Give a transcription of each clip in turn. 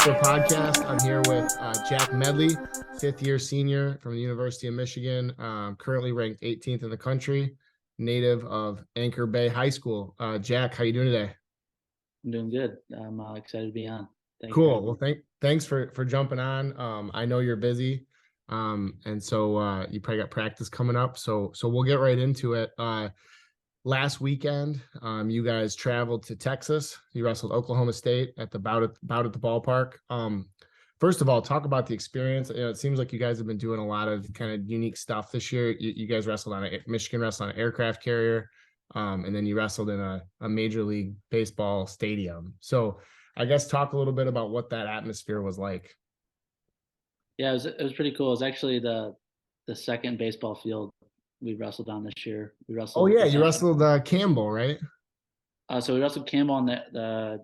Grappler podcast. I'm here with Jack Medley, fifth-year senior from the University of Michigan, currently ranked 18th in the country, native of Anchor Bay High School. Jack, how you doing today? I'm doing good. I'm excited to be on. Cool. Well, thanks for jumping on. I know you're busy, and so you probably got practice coming up. So we'll get right into it. Last weekend, you guys traveled to Texas. You wrestled Oklahoma State at the bout at the ballpark. First of all, talk about the experience. It seems like you guys have been doing a lot of kind of unique stuff this year. You guys wrestled on Michigan wrestled on an aircraft carrier, and then you wrestled in a Major League Baseball stadium. So I guess talk a little bit about what that atmosphere was like. Yeah, it was pretty cool. It was actually the second baseball field we wrestled on this year. We Oh wrestled. yeah, you wrestled Campbell, right? So we wrestled Campbell on the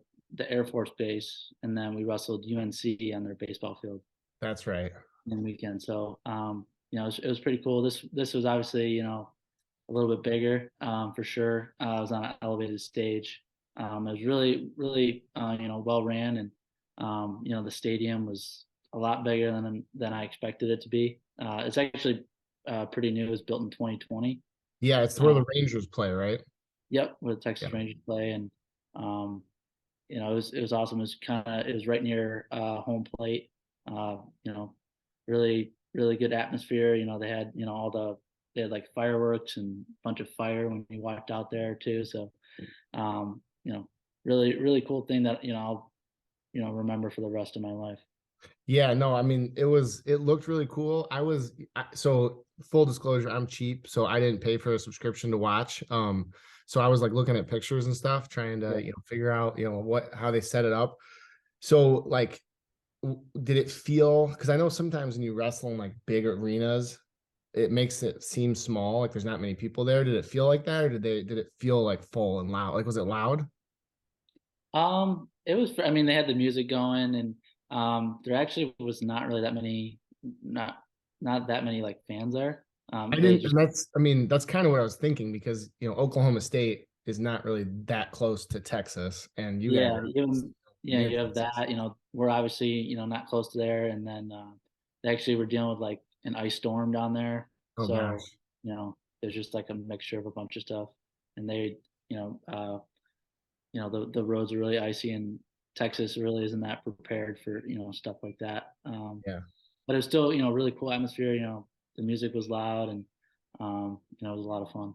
Air Force Base, and then we wrestled UNC on their baseball field That's right. in the weekend. So it was pretty cool. This was obviously a little bit bigger for sure. I was on an elevated stage. It was really well ran, and the stadium was a lot bigger than I expected it to be. It's actually pretty new. It was built in 2020. Yeah, it's where the Rangers play, right? Yep, where the Texas Yeah. Rangers play, and it was awesome. It was right near home plate. Really good atmosphere. They had like fireworks and a bunch of fire when we walked out there too. So really cool thing that I'll remember for the rest of my life. Yeah, no, I mean, it looked really cool. So full disclosure, I'm cheap, so I didn't pay for a subscription to watch. So I was like looking at pictures and stuff, trying to, figure out, how they set it up. So like, did it feel, because I know sometimes when you wrestle in like big arenas, it makes it seem small, like there's not many people there. Did it feel like that, or did it feel like full and loud? Like, was it loud? It was. I mean, they had the music going, and there actually was not really that many, not that many like fans there. I didn't, and that's kind of what I was thinking, because Oklahoma State is not really that close to Texas, and you guys Yeah, are even near you have Texas. that. We're obviously not close to there, and then they actually were dealing with like an ice storm down there. Oh So gosh. there's just like a mixture of a bunch of stuff, and they you know the roads are really icy, and Texas really isn't that prepared for stuff like that. Yeah. But it was still really cool atmosphere. The music was loud, and it was a lot of fun.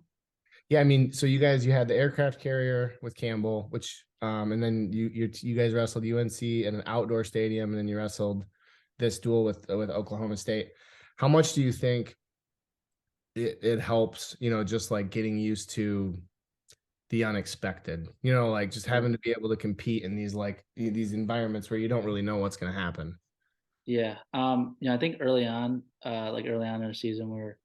Yeah, I mean, so you had the aircraft carrier with Campbell, which and then you guys wrestled UNC in an outdoor stadium, and then you wrestled this duel with Oklahoma State. How much do you think it helps, just like getting used to the unexpected, like just having to be able to compete in these environments where you don't really know what's going to happen? Yeah. I think early on, early on in the season, we were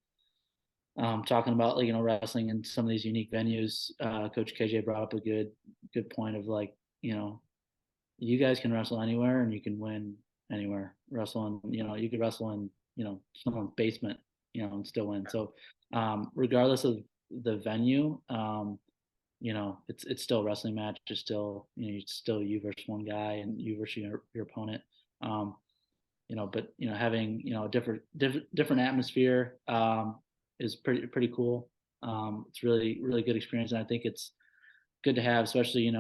talking about like wrestling in some of these unique venues. Coach KJ brought up a good point of like you guys can wrestle anywhere and you can win anywhere. Wrestle in you could wrestle in someone's basement and still win. So regardless of the venue, it's still a wrestling match. It's still it's still you versus one guy and you versus your opponent. Um, but having a different atmosphere is pretty cool. It's really good experience, and I think it's good to have, especially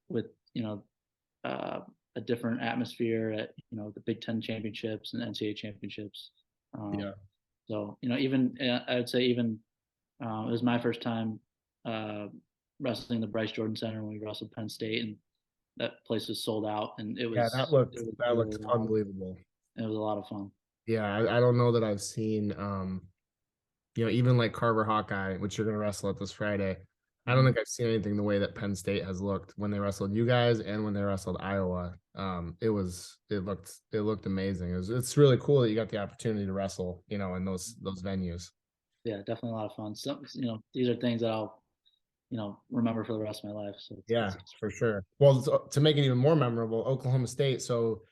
with uh, a different atmosphere at the Big Ten championships and NCAA championships. Yeah. So even I would say even it was my first time wrestling the Bryce Jordan Center when we wrestled Penn State, and that place was sold out, and Yeah, that really looked loud. unbelievable. It was a lot of fun. Yeah, I don't know that I've seen even like Carver Hawkeye, which you're gonna wrestle at this Friday. I don't Mhm. think I've seen anything the way that Penn State has looked when they wrestled you guys and when they wrestled Iowa. It looked amazing. It's really cool that you got the opportunity to wrestle, in those venues. Yeah, definitely a lot of fun. So, these are things that I'll, remember for the rest of my life. So Yeah, for sure. Well, to make it even more memorable, Oklahoma State. So,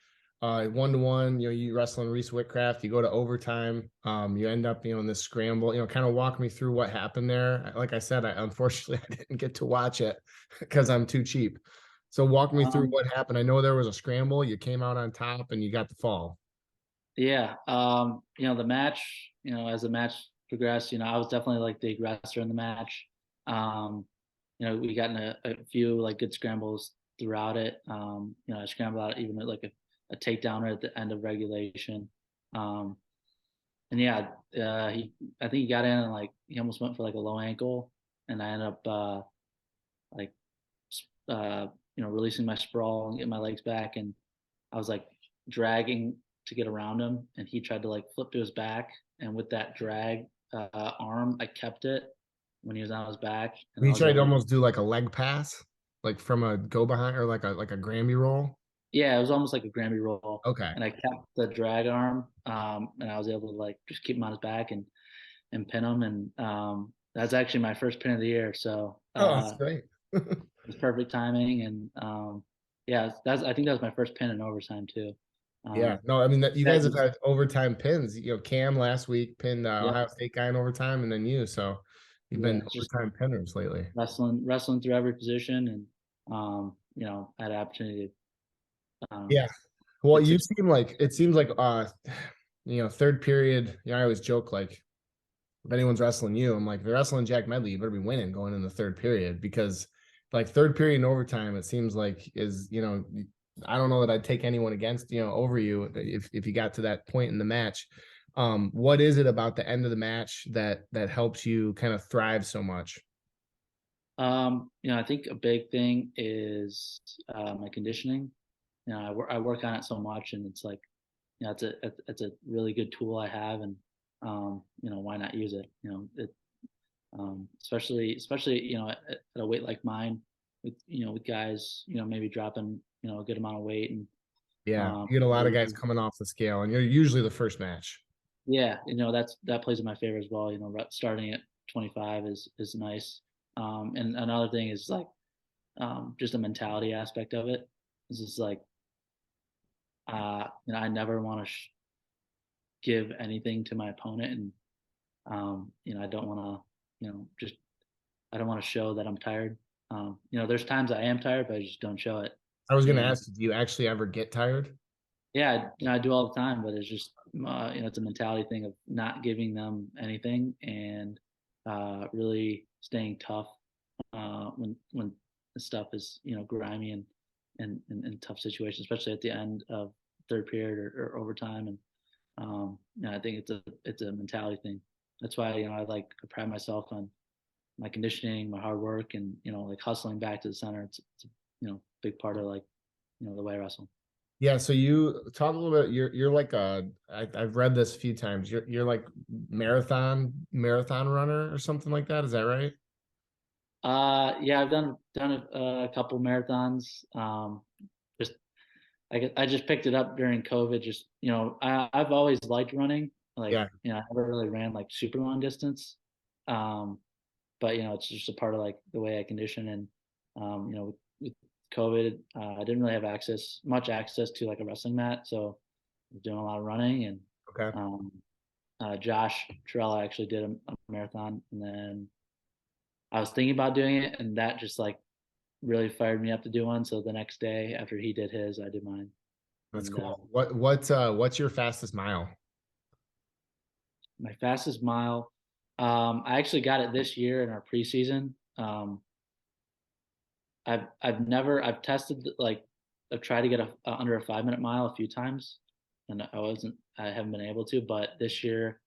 1-1, you wrestle in Reese Whitcraft, you go to overtime, you end up, in this scramble, kind of walk me through what happened there. Like I said, unfortunately I didn't get to watch it because I'm too cheap. So walk me through Um, what happened. I know there was a scramble. You came out on top and you got the fall. yeah, the match, as the match progressed, I was definitely like the aggressor in the match. Um, we got in a few like good scrambles throughout it. I scrambled out even like a takedowner at the end of regulation. Um, and yeah, I think he got in and like he almost went for like a low ankle, and I ended up like releasing my sprawl and getting my legs back, and I was like dragging to get around him, and he tried to like flip to his back, and with that drag arm, I kept it when he was on his back, and I You was tried to able to. almost do like a leg pass, like from a go behind or like a Grammy roll. Yeah, it was almost like a Grammy roll, Okay. and I kept the drag arm, and I was able to like just keep him on his back and pin him, and that's actually my first pin of the year, so Oh, that's great. it was perfect timing, and yeah, that's I think that was my first pin in overtime too. Yeah. Um, No, I mean that you that guys have was had overtime pins. Cam last week pinned yeah, Ohio State guy in overtime, and then you. So you've yeah, been it's just overtime pinners lately. wrestling through every position, and I had an opportunity to Yeah. Well, get you six. seem like it seems like third period, I always joke like if anyone's wrestling you, I'm like, if they're wrestling Jack Medley, you better be winning going in the third period because like third period and overtime, it seems like I don't know that I'd take anyone against, over you if you got to that point in the match. What is it about the end of the match that helps you kind of thrive so much? I think a big thing is my conditioning. I work on it so much, and it's like, it's a really good tool I have, and why not use it? Especially at a weight like mine, with guys, maybe dropping a good amount of weight, and Yeah, you get a lot of guys really, coming off the scale, and you're usually the first match. yeah, that plays in my favor as well. Starting at 25 is nice. And another thing is like just the mentality aspect of it. This is like I never want to give anything to my opponent, and I don't want to just I don't want to show that I'm tired. There's times I am tired, but I just don't show it. I was going to And ask you, do you actually ever get tired? yeah, I do all the time, but it's just it's a mentality thing of not giving them anything, and really staying tough when the stuff is grimy and tough situations, especially at the end of third period or overtime. And I think it's a mentality thing. That's why I pride myself on my conditioning, my hard work, and like hustling back to the center. It's a big part of like the way I wrestle. Yeah, so you talk a little bit. You're like I've read this a few times. You're like marathon runner or something like that. Is that right? Yeah, I've done a couple marathons. Just I just picked it up during COVID. Just I've always liked running. Like Yeah. I never really ran like super long distance. Um, but it's just a part of like the way I condition, and with COVID, I didn't really have much access to like a wrestling mat, so I was doing a lot of running, and Okay. um, Josh Trella actually did a marathon, and then I was thinking about doing it, and that just like really fired me up to do one. So the next day after he did his, I did mine. That's And cool. What's your fastest mile? my fastest mile, I actually got it this year in our preseason. I've tested like I've tried to get under a 5 minute mile a few times, and I haven't been able to. But this year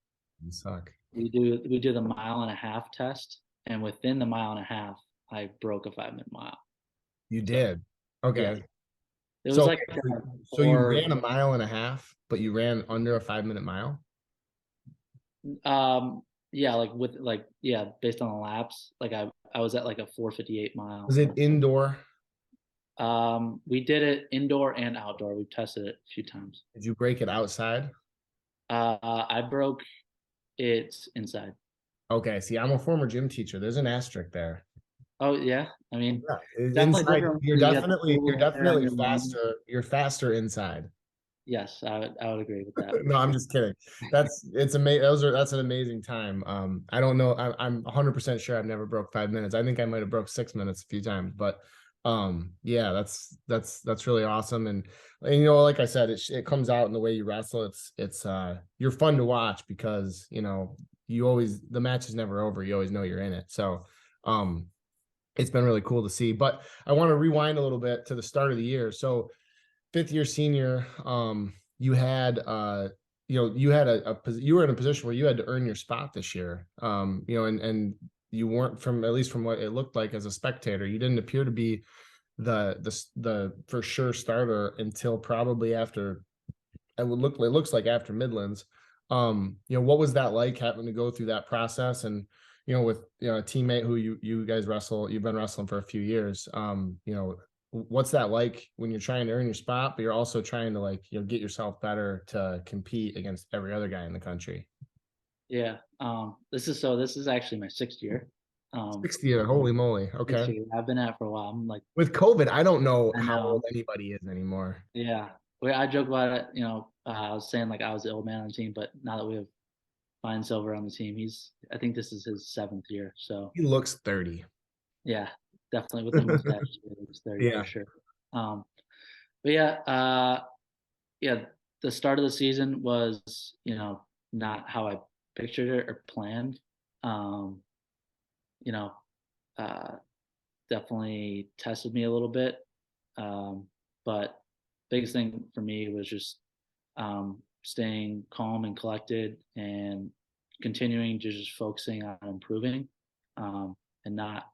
You suck. we do the mile and a half test, and within the mile and a half, I broke a 5 minute mile. You So did. yeah, Okay. it was So like so you four. ran a mile and a half, but you ran under a 5 minute mile? Yeah, like with like yeah, based on the laps, like I was at like a 4:58 mile. Was it indoor? We did it indoor and outdoor. We tested it a few times. Did you break it outside? I broke it inside. Okay, see, I'm a former gym teacher. There's an asterisk there. Oh yeah, I mean, Yeah, definitely inside. different You're when you got the definitely you're cool air on definitely your lung. faster. You're faster inside. Yes, I would agree with that for No, I'm sure. just kidding. It's amazing. That's an amazing time. I don't know. I'm 100% sure I've never broke 5 minutes. I think I might have broke 6 minutes a few times, but Yeah, that's really awesome. And you know, like I said, it comes out in the way you wrestle. It's you're fun to watch because, you know, the match is never over. You always know you're in it. So, um, it's been really cool to see. But I want to rewind a little bit to the start of the year. So, fifth year senior, you had you had you were in a position where you had to earn your spot this year. You know, and you weren't, from at least from what it looked like as a spectator, you didn't appear to be the for sure starter until probably after, it looks like after Midlands. You know, what was that like, having to go through that process? And, you know, with, you know, a teammate who you guys you've been wrestling for a few years. You know, what's that like when you're trying to earn your spot, but you're also trying to, like, you know, get yourself better to compete against every other guy in the country? Yeah. This is actually my 6th year. 60 year, holy moly. Sixth Okay. year. I've been at it for a while. I'm like, With COVID, I don't know I how know. old anybody is anymore. Yeah. I joke about it. I was saying like I was the old man on the team, but now that we have Fine Silver on the team, I think this is his 7th year. So He looks 30. yeah, definitely with the mustache, it's 30 for Yeah. sure. Um, but yeah, yeah, the start of the season was, not how I pictured it or planned. Um, you know, uh, Definitely tested me a little bit. But biggest thing for me was just staying calm and collected and continuing to just focusing on improving, and not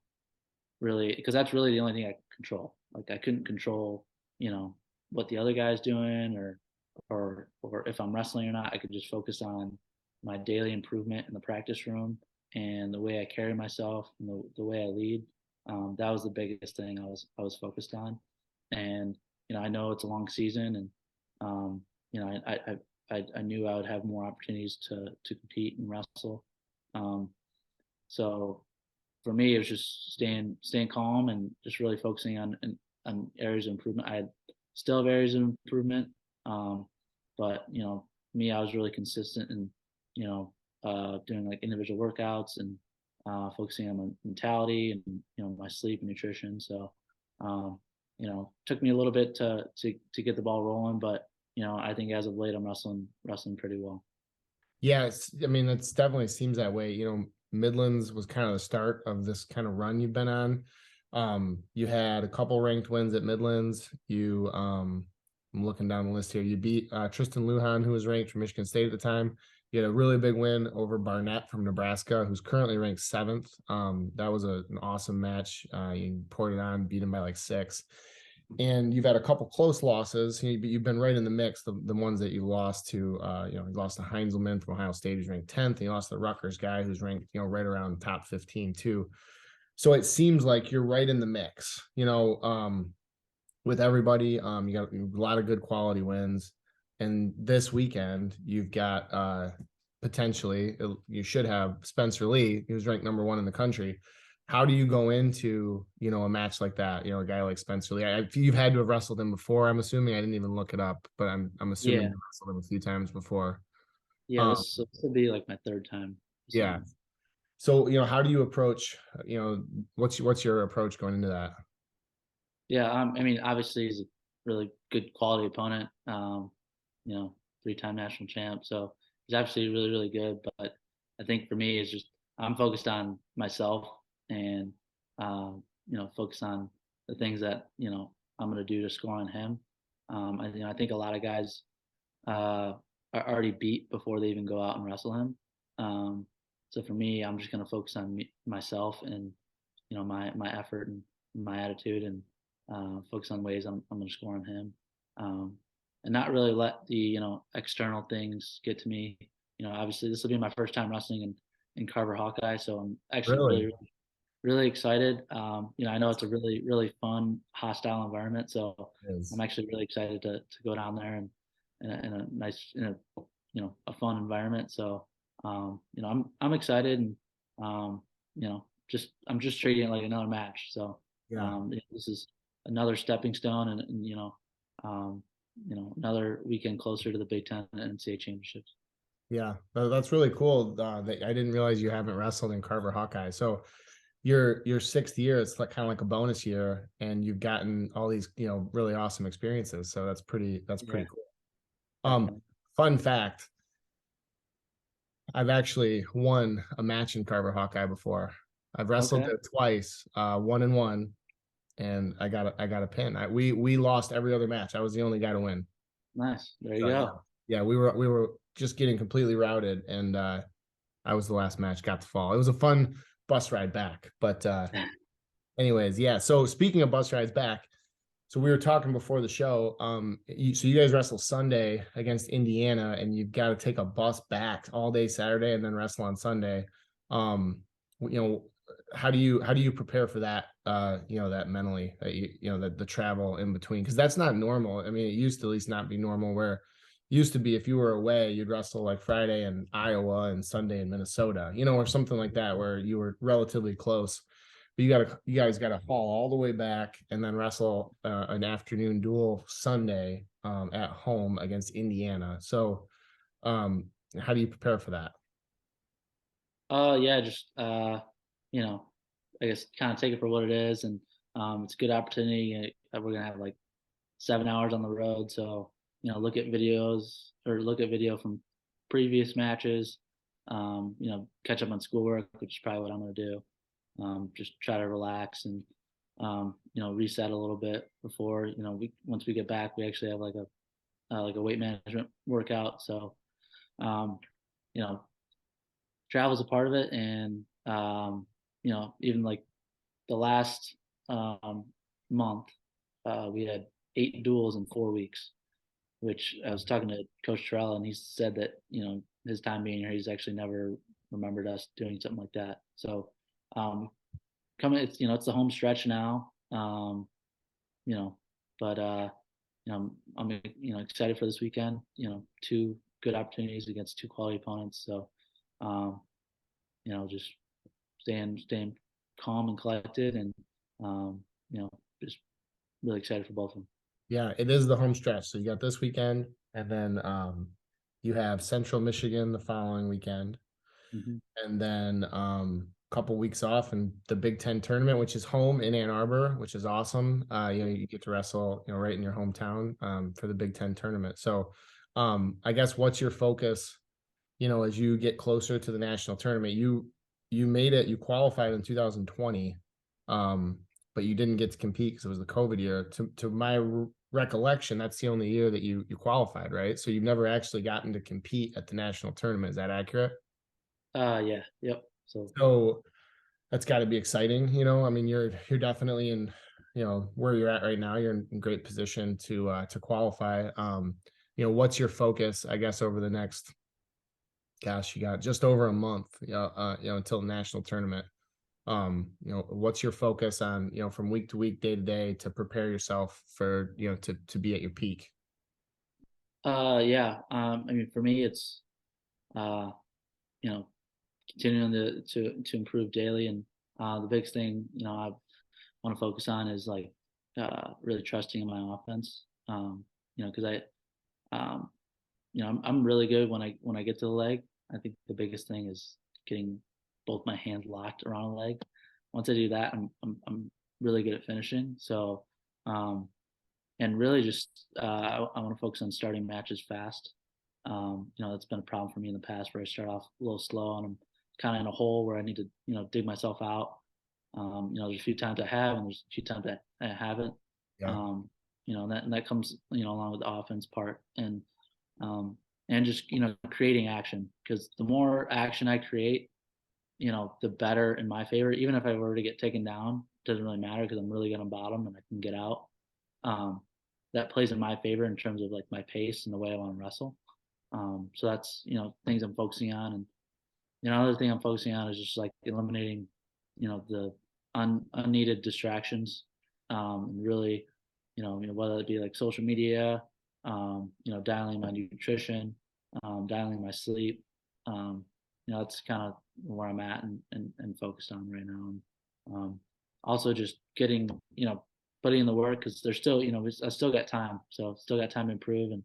really, because that's really the only thing I could control. Like I couldn't control, you know, what the other guy's doing, or if I'm wrestling or not. I could just focus on my daily improvement in the practice room and the way I carry myself and the way I lead. That was the biggest thing I was focused on. And I know it's a long season, and um, I knew I would have more opportunities to compete and wrestle. Um, so for me, it was just staying calm and just really focusing on areas of improvement. I still have areas of improvement, um, but me, I was really consistent in doing like individual workouts and focusing on my mentality and my sleep and nutrition. So took me a little bit to get the ball rolling, but I think as of late, I'm wrestling pretty well. Yes, I mean, it's definitely seems that way. You know, Midlands was kind of the start of this kind of run you've been on. You had a couple ranked wins at Midlands. I'm looking down the list here. You beat Tristan Lujan, who was ranked from Michigan State at the time. You had a really big win over Barnett from Nebraska, who's currently ranked 7th. That was an awesome match. You poured it on, beat him by like 6. And you've had a couple close losses, but you've been right in the mix. The ones that you lost to, you lost to Heinzelman from Ohio State, who's ranked 10th. And you lost to the Rutgers guy, who's ranked, right around top 15 too. So it seems like you're right in the mix, with everybody. You got a lot of good quality wins. And this weekend, you've got potentially, you should have Spencer Lee, who's ranked number 1 in the country. How do you go into, a match like that? A guy like Spencer Lee. You've had to have wrestled him before, I'm assuming. I didn't even look it up, but I'm assuming Yeah, you wrestled him a few times before. yeah. Um, This will be like my 3rd time. yeah. So So, how do you approach, what's your approach going into that? yeah, I mean, obviously he's a really good quality opponent. 3-time national champ, so he's actually really, really good. But I think for me, it's just I'm focused on myself and focus on the things that I'm going to do to score on him. I think a lot of guys are already beat before they even go out and wrestle him. Um, so for me, I'm just going to focus on myself and my effort and my attitude, and focus on ways I'm going to score on him, and not really let the external things get to me. Obviously this will be my first time wrestling in Carver Hawkeye, so I'm actually really, Really? really, really excited. I know it's a really, really fun, hostile environment, so I'm Is. actually really excited to go down there and in a nice, a fun environment. So I'm excited, and I'm just treating it like another match. So Yeah. this is another stepping stone, and another weekend closer to the Big Ten and NCAA championships. Yeah, that's really cool. That I didn't realize you haven't wrestled in Carver Hawkeye. So your sixth year, it's like kind of like a bonus year, and you've gotten all these, really awesome experiences. So that's Yeah, pretty cool. definitely. Fun fact, I've actually won a match in Carver Hawkeye before. I've wrestled Okay, it twice, 1-1, and I got a pin. We lost every other match. I was the only guy to win. nice. There you So yeah, go. yeah, we were just getting completely routed, and I was the last match, got to fall. It was a fun bus ride back, but anyways, yeah. So speaking of bus rides back, so we were talking before the show. So you guys wrestle Sunday against Indiana, and you've got to take a bus back all day Saturday and then wrestle on Sunday. Um, you know, how do you prepare for that? That mentally, that the travel in between, because that's not normal. I mean, it used to at least not be normal. Where it used to be, if you were away, you'd wrestle like Friday in Iowa and Sunday in Minnesota, or something like that, where you were relatively close. But you guys gotta haul all the way back and then wrestle an afternoon duel Sunday at home against Indiana. So um, how do you prepare for that? Yeah, just you know, I guess kind of take it for what it is, and it's a good opportunity. We're gonna have like 7 hours on the road, so look at videos or look at video from previous matches. Catch up on schoolwork, which is probably what I'm gonna do. Just try to relax and reset a little bit before we once we get back, we actually have like a weight management workout. So um, you know, travel is a part of it, and even like the last um, month, we had 8 duels in 4 weeks. Which I was talking to Coach Terrell, and he said that his time being here, he's actually never remembered us doing something like that. So um, coming, it's the home stretch now. You know, but I'm excited for this weekend. Two good opportunities against two quality opponents. So um, just staying calm and collected, and um, just really excited for both of them. Yeah, it is the home stretch. So you got this weekend, and then you have Central Michigan the following weekend, Mm-hmm. and then a couple weeks off and the Big Ten tournament, which is home in Ann Arbor, which is awesome. You get to wrestle, right in your hometown for the Big Ten tournament. So I guess what's your focus, as you get closer to the national tournament? You made it, you qualified in 2020, um, but you didn't get to compete because it was the COVID year. To my recollection, that's the only year that you qualified, right? So you've never actually gotten to compete at the national tournament. Is that accurate? Yeah, yep. So So that's got to be exciting. I mean, you're definitely in, where you're at right now. You're in great position to qualify. What's your focus, I guess, over the next, gosh, you got just over a month, until the national tournament. What's your focus on, from week to week, day to day, to prepare yourself for, to be at your peak? yeah. I mean, for me, it's uh, you know, continuing to improve daily, and the biggest thing I want to focus on is like really trusting in my offense. Because um, I'm really good when I get to the leg. I think the biggest thing is getting both my hands locked around a leg. Once I do that, I'm really good at finishing. So um, and really just I want to focus on starting matches fast. That's been a problem for me in the past where I start off a little slow and I'm kind of in a hole where I need to dig myself out. There's a few times I have, and there's a few times that I haven't. Yeah. And that comes along with the offense part, um, and just creating action, because the more action I create, the better in my favor. Even if I were to get taken down, it doesn't really matter because I'm really good on bottom and I can get out. Um, that plays in my favor in terms of like my pace and the way I want to wrestle. So that's things I'm focusing on, and another thing I'm focusing on is just like eliminating the unneeded distractions, and really whether it be like social media, dialing my nutrition, dialing my sleep. Um, that's kind of where I'm at and focused on right now. And also just getting putting in the work, because there's still I still got time, so still got time to improve. And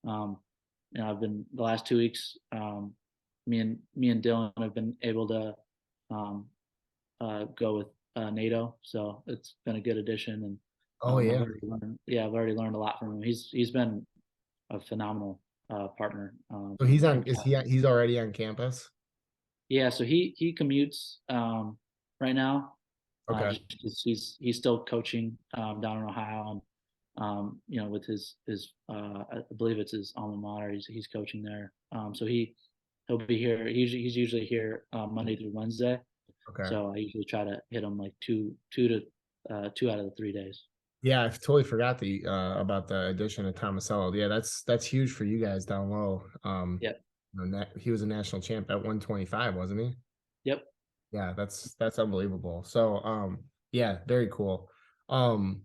um, I've been the last 2 weeks. Me and Dylan have been able to um, go with NATO, so it's been a good addition, and Oh yeah. I've already learned a lot from him. He's been a phenomenal partner. So he's already on campus? Yeah, so he commutes right now, Okay. just 'cause he's still coaching down in Ohio, and with his I believe it's his alma mater. He's coaching there. So he'll be here. He's usually here Monday through Wednesday. Okay. So I usually try to hit him like two out of the 3 days. Yeah, I totally forgot about the addition of Tomasello. Yeah, that's huge for you guys down low. Yep. He was a national champ at 125, wasn't he? Yep. Yeah, that's unbelievable. So, yeah, very cool. Um,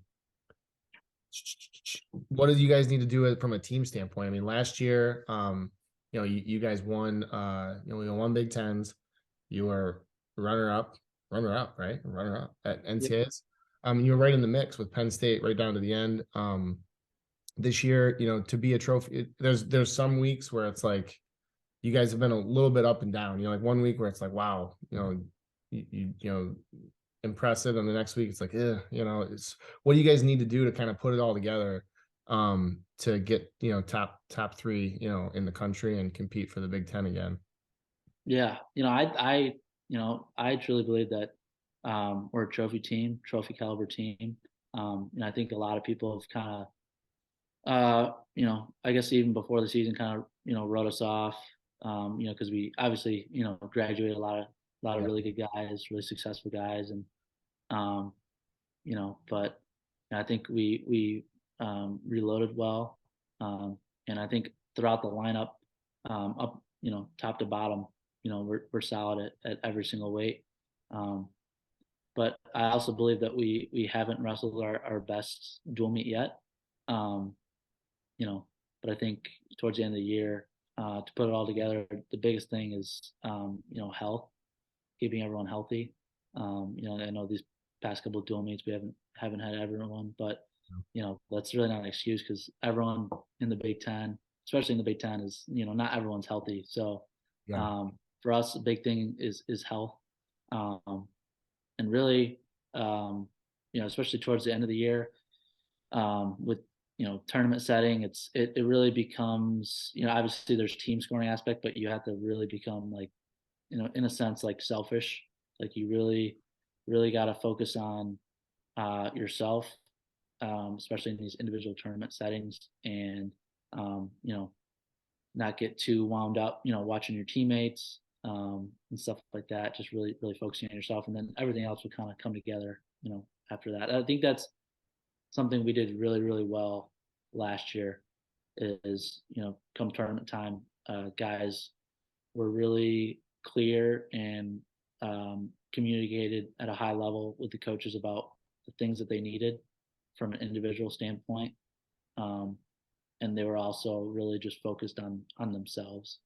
what do you guys need to do it from a team standpoint? I mean, last year, you guys won, we won Big Tens. You were runner up, right? Runner up at Yep. NCAAs. You were right in the mix with Penn State right down to the end. This year, to be a trophy, there's some weeks where it's like you guys have been a little bit up and down. Like one week where it's like, wow, impressive, and the next week it's like, it's what do you guys need to do to kind of put it all together, to get top three, in the country and compete for the Big Ten again? Yeah. I truly believe that we're a trophy caliber team. And I think a lot of people have kind of I guess even before the season kind of, wrote us off, because we obviously, graduated a lot of Yeah, really good guys, really successful guys. And, um, but I think we reloaded well. And I think throughout the lineup, up, top to bottom, we're solid at every single weight. Um, but I also believe that we haven't wrestled our best dual meet yet. Um, you know, but I think towards the end of the year, to put it all together, the biggest thing is, health, keeping everyone healthy. I know these past couple of dual meets we haven't had everyone, but that's really not an excuse because everyone in the Big Ten, especially in the Big Ten, is not everyone's healthy. So yeah, for us, the big thing is health, um, and really, especially towards the end of the year, with tournament setting, it really becomes, obviously there's team scoring aspect, but you have to really become like, in a sense, like selfish. Like you really got to focus on yourself, especially in these individual tournament settings, and not get too wound up, watching your teammates, and stuff like that. Just really focusing on yourself, and then everything else will kind of come together, after that. I think that's something we did really well last year. Is come tournament time, guys were really clear and communicated at a high level with the coaches about the things that they needed from an individual standpoint, um, and they were also really just focused on themselves.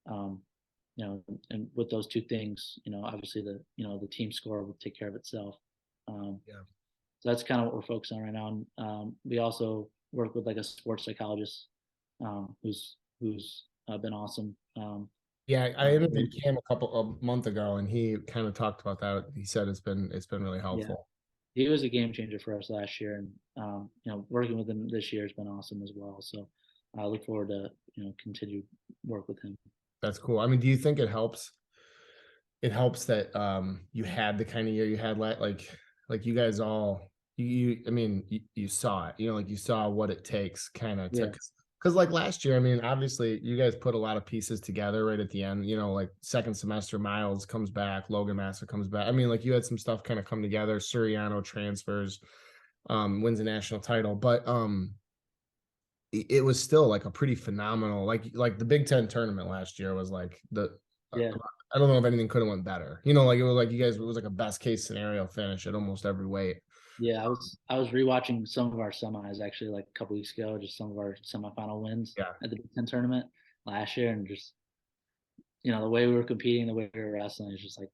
Um, and with those two things, obviously the team score will take care of itself. Um, yeah. so that's kind of what we're focused on right now. And we also work with like a sports psychologist, who's been awesome. Yeah, I Really, interviewed Cam a month ago, and he kind of talked about that. He said it's been really yeah, helpful. he was a game changer for us last year, and working with him this year has been awesome as well. So I look forward to continue work with him. That's cool. I mean, do you think it helps? It helps that you had the kind of year you had, like you guys all I mean, you saw it, like you saw what it takes kind of to, Yeah, because like last year, I mean, obviously you guys put a lot of pieces together right at the end, like second semester, Miles comes back, Logan Master comes back. I mean, like you had some stuff kind of come together. Suriano transfers, wins a national title, but it was still like a pretty phenomenal, like the Big Ten tournament last year was like yeah, I don't know if anything could have went better. Like it was like you guys, it was like a best case scenario finish at almost every weight. yeah. I was rewatching some of our semis actually like a couple weeks ago, just some of our semifinal wins Yeah. at the Big Ten tournament last year, and just the way we were competing, the way we were wrestling is just like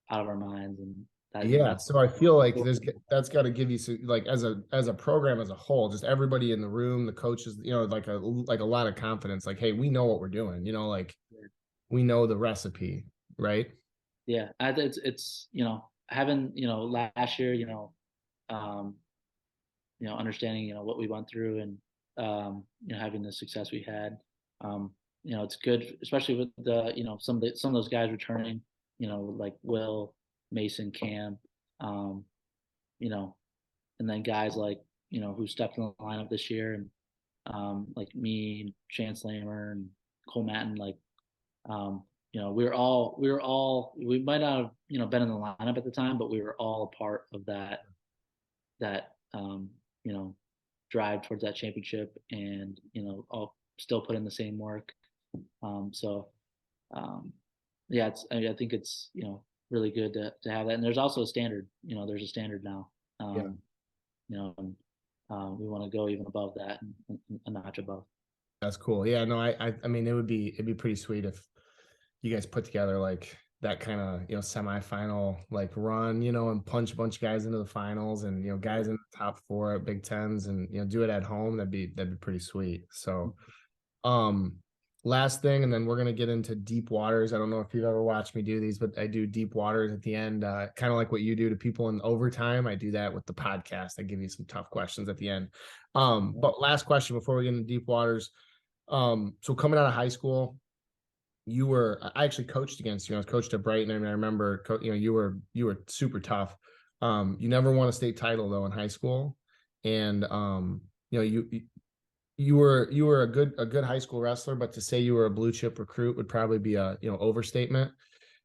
out of our minds, and Yeah. that's So I feel like that's got to give you like as a program as a whole, just everybody in the room, the coaches, like a lot of confidence. Like, hey, we know what we're doing. Like we know the recipe, right? yeah. It's having, last year, um, understanding, what we went through and, having the success we had. It's good, especially with some of those guys returning, like Will, Mason, Cam, um, you know, and then guys like, who stepped in the lineup this year and, like me, Chance Lamer and Cole Matten, like, we might not have, been in the lineup at the time, but we were all a part of that, you know, drive towards that championship and, all still put in the same work. So, um, yeah, I think it's, really good to have that. And there's also a standard, there's a standard now, Yeah, and we want to go even above that and a notch above. that's cool. Yeah, no, I mean, it'd be pretty sweet if you guys put together like that kind of semifinal like run, and punch a bunch of guys into the finals, and guys in the top four at Big Tens, and do it at home. That'd be pretty sweet. So, um, last thing, and then we're gonna get into deep waters. I don't know if you've ever watched me do these, but I do deep waters at the end, kind of like what you do to people in overtime. I do that with the podcast. I give you some tough questions at the end. But last question before we get into deep waters. So coming out of high school, I actually coached against you. I was coached at Brighton, and I remember, you were super tough. You never won a state title though in high school, and you were a good high school wrestler, but to say you were a blue chip recruit would probably be a overstatement.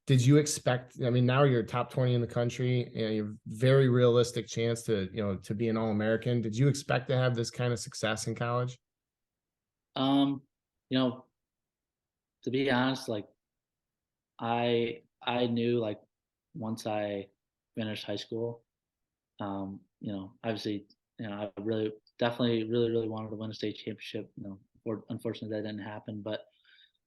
Did you expect? I mean, now you're top 20 in the country, and you have very realistic chance to to be an All-American. Did you expect to have this kind of success in college? Um, you know, to be honest, like I knew like once I finished high school, obviously, I really definitely really wanted to win a state championship. Unfortunately that didn't happen, but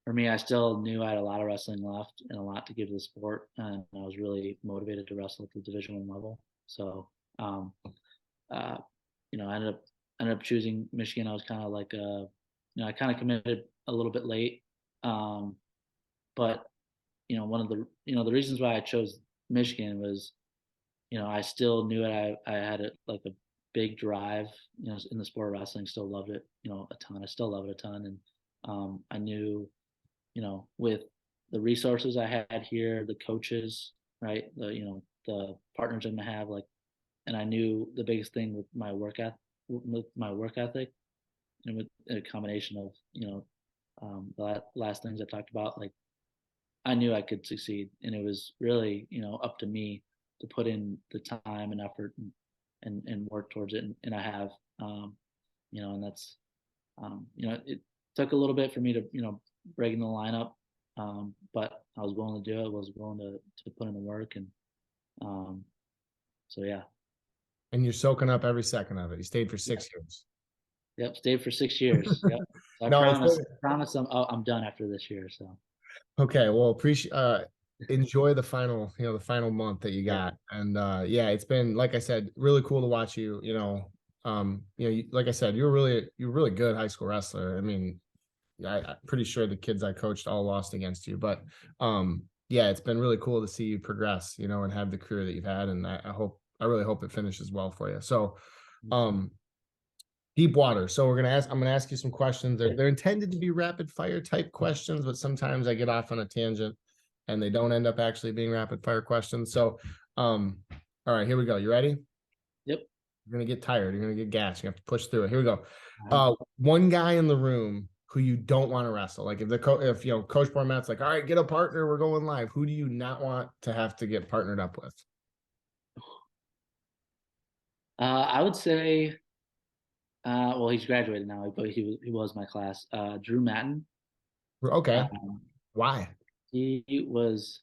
for me, I still knew I had a lot of wrestling left and a lot to give to the sport, and I was really motivated to wrestle at the Division I level. So, um, uh, I ended up choosing Michigan. I was kind of like, I kind of committed a little bit late, um, but one of the reasons why I chose Michigan was, I still knew it. I had like a big drive, in the sport of wrestling. Still loved it, a ton. I still love it a ton, and I knew, with the resources I had here, the coaches, right, the partners I'm gonna have, like, and I knew the biggest thing with my work ethic, and with a combination of, the last things I talked about, like I knew I could succeed, and it was really, up to me to put in the time and effort and work towards it, and I have, and that's, it took a little bit for me to, break in the lineup, but I was willing to do it. Was willing to put in the work, and um, so yeah. And you're soaking up every second of it. You stayed for Yeah. 6 years. Yep, stayed for 6 years. Yep. So I No, promise I'm done after this year. So okay. Well, appreciate enjoy the final, the final month that you yeah. got. And yeah, it's been, like I said, really cool to watch you, like I said, you're really good high school wrestler. I mean, I'm pretty sure the kids I coached all lost against you, but yeah, it's been really cool to see you progress, and have the career that you've had. And I really hope it finishes well for you. So, um, deep water. So I'm gonna ask you some questions. They're intended to be rapid fire type questions, but sometimes I get off on a tangent and they don't end up actually being rapid fire questions. So, all right, here we go. You ready? Yep. You're gonna get tired. You're gonna get gassed. You have to push through it. Here we go. All right. One guy in the room who you don't want to wrestle. Like if Coach Barnett's like, all right, get a partner, we're going live. Who do you not want to have to get partnered up with? I would say, well, he's graduated now, but he was my class. Drew Matten. Okay. Um, Why? he was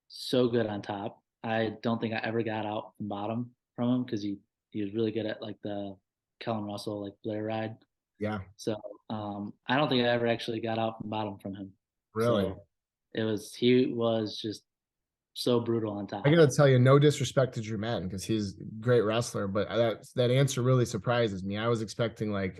so good on top. I don't think I ever got out from bottom from him because he was really good at like the Kellen Russell like Blair ride. Yeah, So I don't think I ever actually got out from bottom from him. really. So he was just so brutal on I top. gotta tell you, no disrespect to Drew Madden because he's a great wrestler, but that answer really surprises me. I was expecting like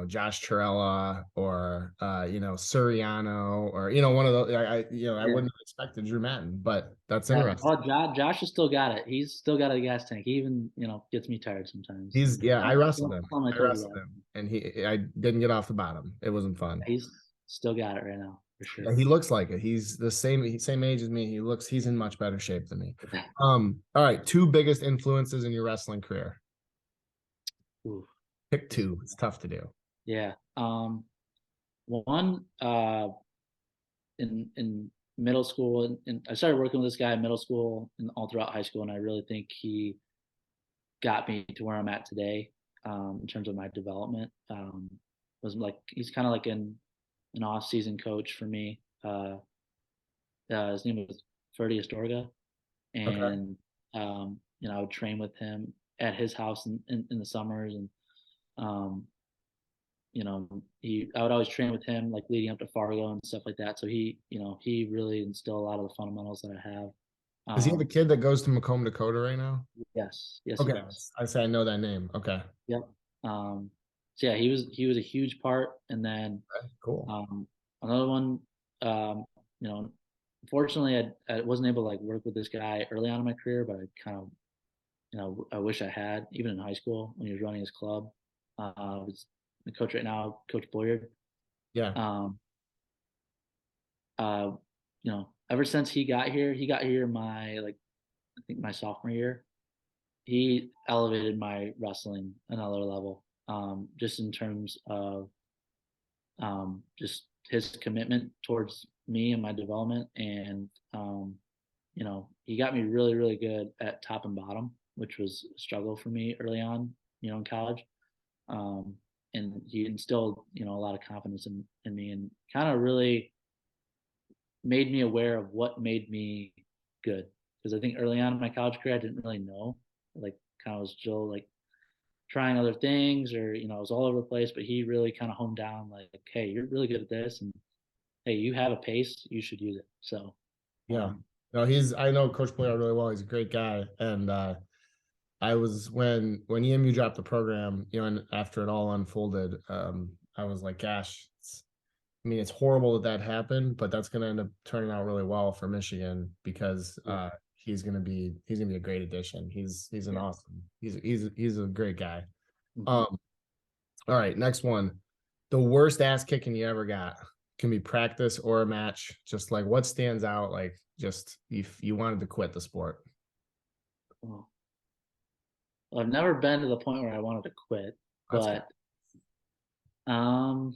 Josh Torella or Suriano or one of those. I Yeah. wouldn't have expected Drew Madden, but that's Yeah. interesting. Oh, Josh has still got it. He's still got a gas tank. He even, gets me tired sometimes. He's yeah, I wrestled him. I I told you wrestled that. him, and I didn't get off the bottom. It wasn't fun. He's still got it right now for sure. Yeah, he looks like it. He's the same age as me. He's in much better shape than me. All right, two biggest influences in your wrestling career. Ooh, Pick two. It's tough to do. yeah. One in middle school, and I started working with this guy in middle school and all throughout high school, and I really think he got me to where I'm at today in terms of my development. Was like he's kind of like an off-season coach for me. His name was Ferdy Astorga, Okay. and I would train with him at his house in the summers, and um, I would always train with him like leading up to Fargo and stuff like that. So he really instilled a lot of the fundamentals that I have. Does he have a Um, kid that goes to Macomb, Dakota right now? yes, he Okay. does. I say I know that name. Okay. Yep. So yeah, he was a huge part, and then Okay, cool. another one. Um, you know, unfortunately, I wasn't able to like work with this guy early on in my career, but I kind of I wish I had even in high school when he was running his club. Was the coach right now, Coach Boyard. Yeah. Um, uh, ever since he got here my like I think my sophomore year. He elevated my wrestling another level. Just in terms of just his commitment towards me and my development, and he got me really, really good at top and bottom, which was a struggle for me early on, in college. Um, and he instilled, a lot of confidence in me, and kind of really made me aware of what made me good. Because I think early on in my college career, I didn't really know, like, kind of was still like trying other things, or I was all over the place. But he really kind of honed down, like, hey, you're really good at this, and hey, you have a pace, you should use it. So, Yeah. um, No, I know Coach Blair really well. He's a great guy. And I was when EMU dropped the program, and after it all unfolded, I was like, gosh, it's horrible that happened, but that's going to end up turning out really well for Michigan because yeah, he's gonna be a great addition. He's an yeah. awesome. He's a great guy. Mm-hmm. All right, next one. The worst ass kicking you ever got can be practice or a match. Just like what stands out, like just if you wanted to quit the sport. Well, I've never been to the point where I wanted to quit, That's good. but um,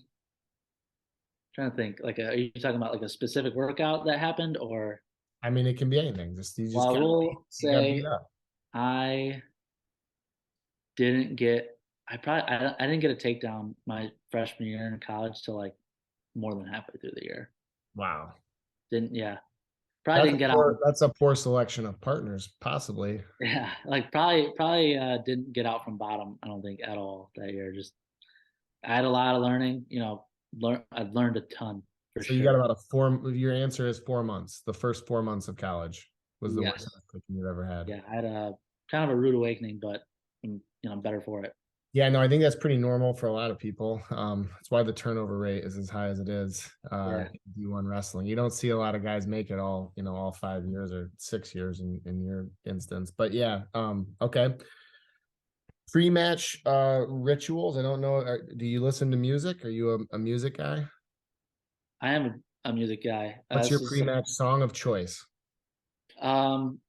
trying to think. Like, are you talking about like a specific workout that happened, or? I mean, it can be anything. You Well, just I got will you got beat say up. I didn't get. I didn't get a takedown my freshman year in college till like more than halfway through the year. Wow. Didn't Yeah, probably didn't get out. That's a poor selection of partners, possibly. Yeah, like probably didn't get out from bottom. I don't think at all that year. Just I had a lot of learning. I've learned a ton for So you got sure. about a four. Your answer is 4 months. The first 4 months of college was the worst Yes. cooking you've ever had. Yeah, I had a kind of a rude awakening, but I'm better for it. Yeah, no, I think that's pretty normal for a lot of people. That's why the turnover rate is as high as it is. Yeah. In D1 wrestling. You don't see a lot of guys make it all 5 years or 6 years in your instance. But yeah, okay. Pre-match rituals. I don't know. Do you listen to music? Are you a music guy? I am a music guy. What's your This is pre-match song of choice? um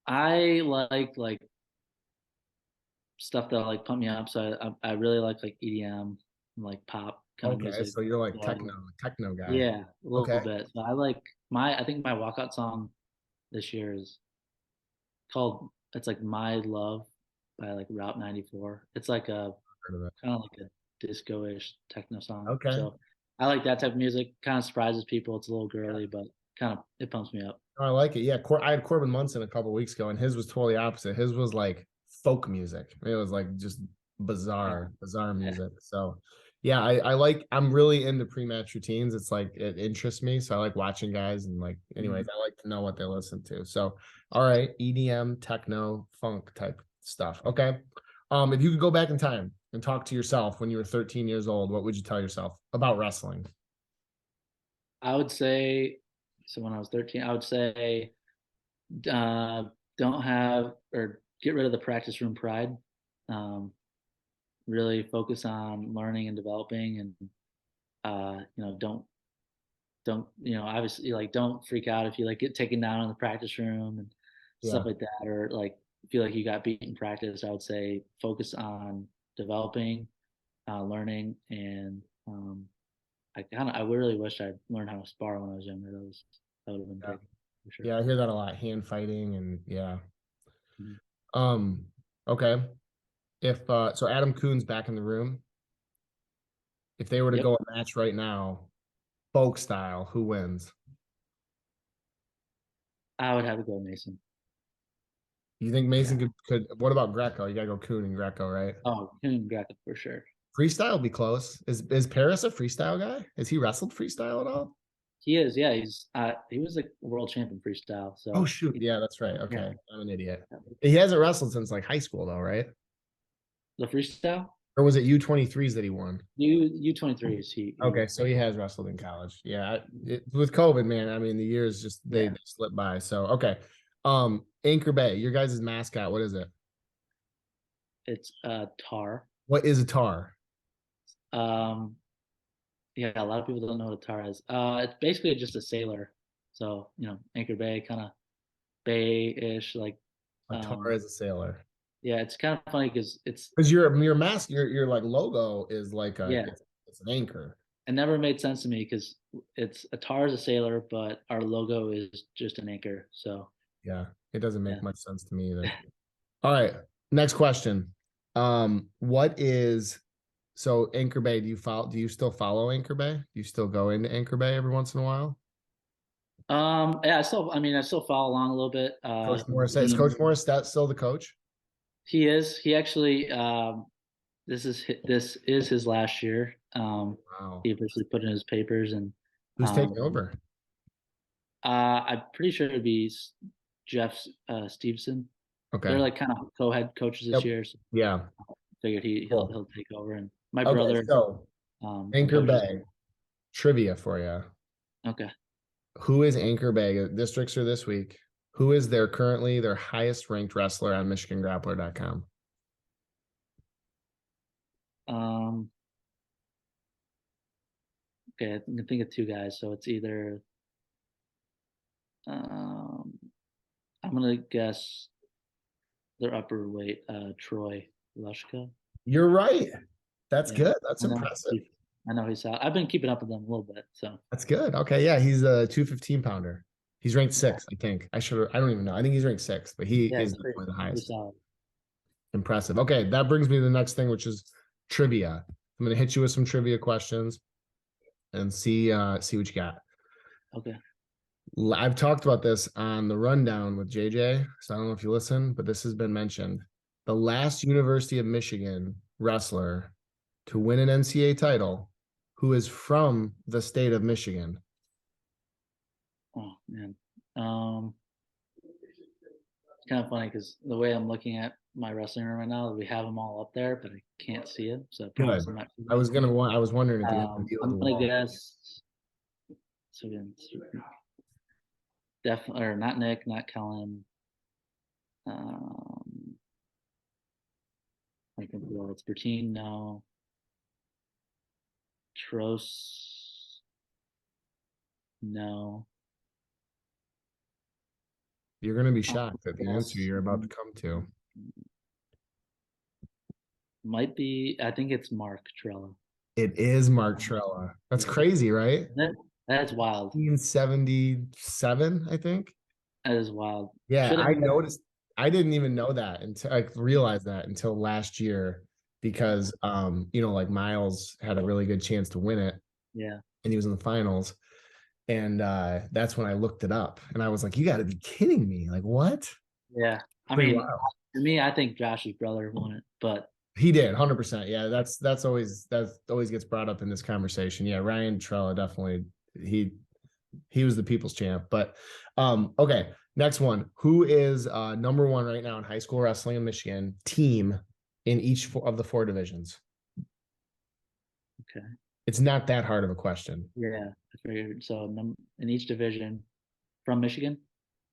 I like stuff that like pump me up. So I really like EDM, like pop kind of Okay, music. so you're like So techno guy. yeah, a little Okay. bit. So I think my walkout song this year is called it's like My Love by like Route 94. It's like a Heard of it. kind of like a disco-ish techno song. Okay. So I like that type of music. Kind of surprises people. It's a little girly, but kind of it pumps me up. Oh, I like it. Yeah, I had Corbin Munson a couple of weeks ago, and his was totally opposite. His was like folk music. It was like just Yeah. bizarre Yeah. music. So Yeah, I'm really into pre-match routines. It's like it interests me. So I like watching guys and like anyways, I like to know what they listen to. So all right, EDM, techno, funk type stuff. Okay. If you could go back in time and talk to yourself when you were 13 years old, what would you tell yourself about wrestling? I would say, so when I was 13, I would say, uh, don't have or get rid of the practice room pride. Um, really focus on learning and developing, and don't obviously like don't freak out if you like get taken down in the practice room and stuff Yeah. like that, or like feel like you got beat in practice. I would say focus on developing, learning, and I really wish I'd learned how to spar when I was younger. That would have been Yeah. big for sure. Yeah, I hear that a lot. Hand fighting and yeah. Mhm. Um, okay. If so Adam Kuhn's back in the room. If they were to Yep, go a match right now, folk style, who wins? I would have to go Mason. You think Mason Yeah. could what about Greco? You gotta go Kuhn and Greco, right? Oh, Coon Bracket for sure. Freestyle would be close. Is Paris a freestyle guy? Has he wrestled freestyle at all? He is. Yeah, he was like world champion freestyle. Oh So shoot. Yeah, that's right. yeah, Okay. I'm an idiot. He hasn't wrestled since like high school though, right? the freestyle. Or was it U23s that he won? U23s. He Okay, won. so he has wrestled in college. Yeah, with COVID, man. I mean, the years just they Yeah, slip by. So okay, Anchor Bay, your guys' mascot. What is it? it's tar. What is a tar? Um, yeah, a lot of people don't know what a tar is. It's basically just a sailor. So Anchor Bay, kind of bay-ish. Like, A tar um, is a sailor. yeah, it's kind of funny because it's Because your mask, your like logo is like yeah, it's an anchor. it never made sense to me because it's a tar is a sailor, but our logo is just an anchor. So Yeah, it doesn't yeah. make much sense to me either. All right, next question. What is so Anchor Bay? Do you still follow Anchor Bay? Do you still go into Anchor Bay every once in a while? Yeah, I still follow along a little bit. Coach Morris is Coach Morris still the coach? He is. He actually. This is his last year. Wow. He officially put in his papers, and Who's taking um, over? I'm pretty sure it'd be Jeff Stevenson. They're Okay. like kind of co-head coaches this Yep. year, so Yeah. I figured he'll Cool. he'll take over. And my Okay. brother So Anchor coaches. Bay trivia for you. Okay. Who is Anchor Bay? Districts are this week. Who is currently their highest ranked wrestler on MichiganGrappler.com? Um, okay, I can think of two guys. So it's either um, I'm gonna guess their upper weight, Troy Lushka. You're right. That's Yeah, good. That's I know. impressive. I know he's out. I've been keeping up with them a little bit. So That's good. Okay. Yeah. He's a 215 pounder. He's ranked sixth, I think. I don't even know. I think he's ranked sixth, but he yeah, is it's pretty, definitely the pretty highest. solid. Impressive. Okay. That brings me to the next thing, which is trivia. I'm going to hit you with some trivia questions and see what you got. Okay. I've talked about this on the rundown with JJ, so I don't know if you listen, but this has been mentioned. The last University of Michigan wrestler to win an NCAA title who is from the state of Michigan. Oh man. Um, it's kind of funny because the way I'm looking at my wrestling room right now, we have them all up there, but I can't see it. So I Good. promise I'm not forgetting I was wondering if you're gonna deal with the I'm gonna wall. guess. So again, definitely, or not Nick, not Kellen. Um, I think well, it's Bertine. No, Tros. No. You're gonna be Um, shocked at the answer yes, you're about to come to. might be. I think it's Mark Trella. It is Mark Trella. That's Yeah, crazy, right? that's wild. 1977, I think. That is wild. Yeah, Should have I known. noticed. I didn't even know that until I realized that until last year because like Miles had a really good chance to win it Yeah, and he was in the finals. And that's when I looked it up and I was like, you gotta be kidding me. Like what? yeah. I Pretty mean, wild. to me, I think Josh's brother won it, but He did 100%. Yeah, that's always gets brought up in this conversation. Yeah, Ryan Trella definitely he was the people's champ. But okay, next one. Who is number one right now in high school wrestling in Michigan team in each of the 4 divisions? Okay. It's not that hard of a question. Yeah, I figured. So in each division from Michigan.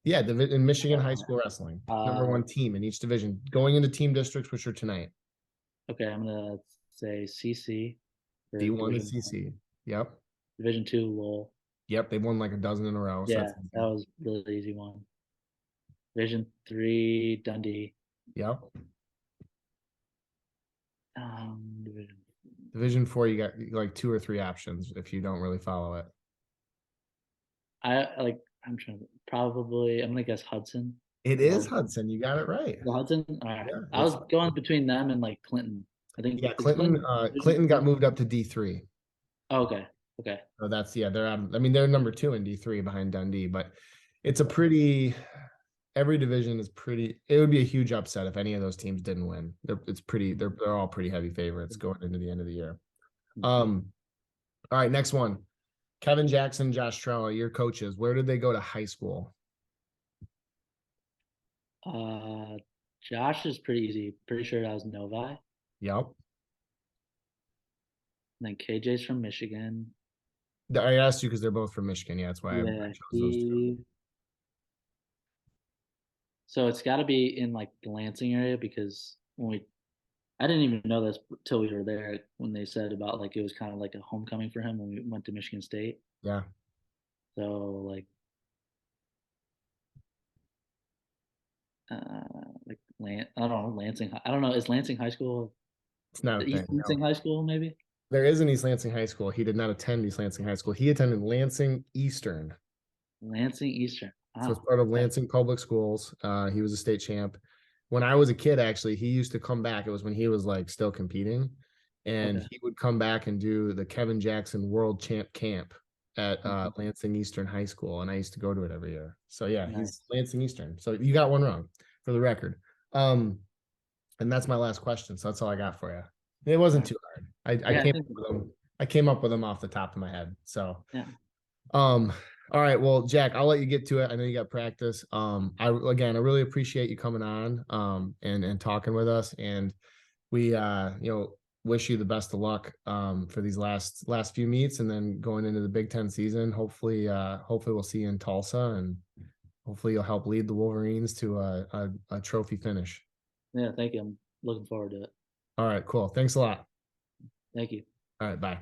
Yeah, in Michigan high school wrestling, number Uh, one team in each division, going into team districts, which are tonight. okay, I'm gonna say CC for D1 to Division CC. Yep. Division Two Lowell. Yep. They've won like a dozen in a row. So Yeah, that's that easy. was really easy one. Division Three Dundee. Yep. Division. Division 4, you got like 2 or 3 options if you don't really follow it. I like. I'm trying to probably. I'm gonna guess Hudson. It Well, is Hudson. You got it right. the Hudson. All right. Yeah. I was going between them and like Clinton. I think Yeah. is Clinton, Clinton. Clinton got moved up to D3. Oh, okay. Okay. So that's, yeah, they're out. I mean, they're number 2 in D3 behind Dundee, but it's a pretty, every division is pretty, it would be a huge upset if any of those teams didn't win. They're all pretty heavy favorites going into the end of the year. All right, next one. Kevin Jackson, Josh Trella, your coaches. Where did they go to high school? Uh, Josh is pretty easy. Pretty sure that was Novi. Yep. And then KJ's from Michigan. I asked you because they're both from Michigan. Yeah, that's why I Yeah, chose those 2. so it's got to be in like the Lansing area because I didn't even know this till we were there when they said about like it was kind of like a homecoming for him when we went to Michigan State. Yeah. So I don't know Lansing. I don't know. Is Lansing High School It's not the a East thing. No. Lansing High School maybe? There is an East Lansing High School. He did not attend East Lansing High School. He attended Lansing Eastern. Lansing Eastern. So it's Wow. part of Okay. Lansing Public Schools. He was a state champ. When I was a kid, actually, he used to come back. It was when he was like still competing. And Okay. he would come back and do the Kevin Jackson World Champ Camp at Lansing Eastern High School. And I used to go to it every year. So yeah, he's Nice. Lansing Eastern. So you got one wrong for the record. And that's my last question. So that's all I got for you. It wasn't too hard. I Yeah, I came think up with them. I came up with them off the top of my head. So yeah. all right. Well, Jack, I'll let you get to it. I know you got practice. I really appreciate you coming on and talking with us. And we wish you the best of luck for these last few meets and then going into the Big Ten season. Hopefully we'll see you in Tulsa and hopefully you'll help lead the Wolverines to a trophy finish. Yeah, thank you. I'm looking forward to it. All right, cool. Thanks a lot. Thank you. All right, bye.